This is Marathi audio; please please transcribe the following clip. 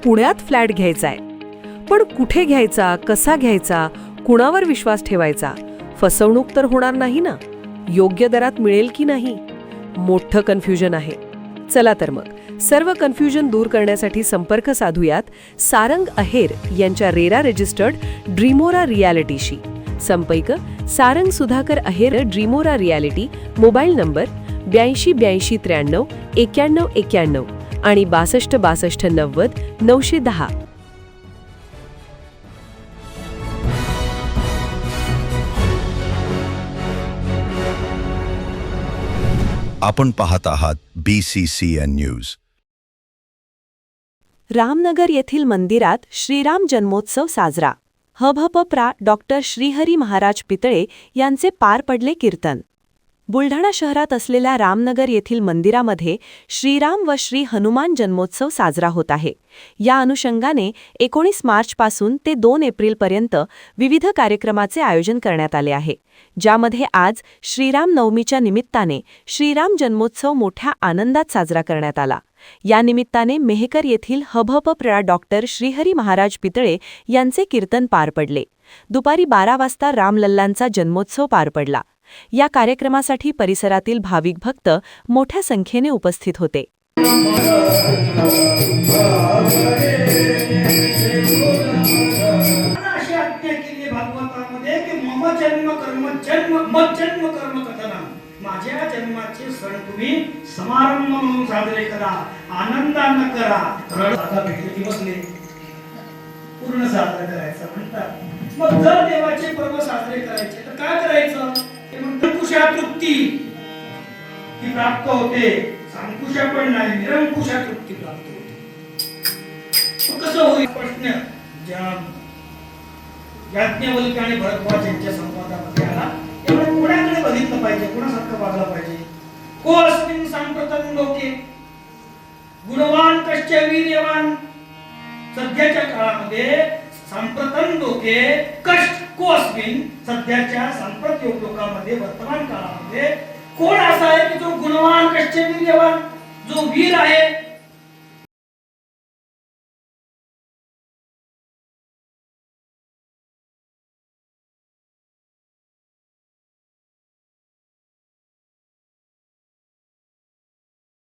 पुण्यात फ्लॅट घ्यायचा आहे. पण कुठे घ्यायचा, कसा घ्यायचा, कुणावर विश्वास ठेवायचा? फसवणूक तर होणार नाही ना? योग्य दरात मिळेल की नाही? मोठं कन्फ्युजन आहे. चला तर मग सर्व कन्फ्युजन दूर करण्यासाठी संपर्क साधूयात सारंग अहेर यांच्या रेरा रजिस्टर्ड ड्रीमोरा रियालिटीशी. संपर्क सारंग सुधाकर अहेर, ड्रीमोरा रियालिटी. मोबाईल नंबर 82 83 91 91 आणि 62 62 90 910. आपण पाहत आहात BCCN न्यूज. रामनगर येथील मंदिरात श्रीराम जन्मोत्सव साजरा. हभपप्रा डॉक्टर श्रीहरी महाराज पितळे यांचे पार पडले कीर्तन. बुलढाणा शहरात असलेल्या रामनगर येथील मंदिरामध्ये श्रीराम व श्री हनुमान जन्मोत्सव साजरा होत आहे. या अनुषंगाने 19 मार्चपासून ते 2 एप्रिलपर्यंत विविध कार्यक्रमाचे आयोजन करण्यात आले आहे, ज्यामध्ये आज श्रीराम नवमीच्या निमित्ताने श्रीराम जन्मोत्सव मोठ्या आनंदात साजरा करण्यात आला. या निमित्ताने मेहकर येथील हभपप्रा डॉक्टर श्रीहरी महाराज पितळे यांचे कीर्तन पार पडले. दुपारी 12 वाजता रामलल्लांचा जन्मोत्सव पार पडला. या कार्यक्रमासाठी परिसरातील भाविक भक्त मोठ्या संख्येने उपस्थित होते. माझ्या जन्माचे सण तुम्ही समारंभ म्हणून साजरे करा, आनंदाने करा. बसले पूर्ण साजरा करायचा म्हणतात. मग जर देवाचे पर्व साजरे करायचे तर काय करायचं? निरंकुशा तृप्ती ही प्राप्त होते. सांकुशा पण नाही, निरंकुशा तृप्ती प्राप्त होते. कसं होईल? प्रश्न याज्ञवल्क्य आणि भरद्वाज यांच्या संवादामध्ये आला. त्यामुळे कोणाकडे बघितलं पाहिजे, कोणासारखं वागलं पाहिजे? को अस्मिन् सांप्रतं लोके गुणवान कश्च वीर्यवान. सध्याच्या काळामध्ये सांप्रतं लोके कष्ट को अस्मिन्, सध्याच्या सांप्रत लोकांमध्ये वर्तमान काळामध्ये कोण असा आहे की जो गुणवान कश्च वीर्यवान, जो वीर आहे,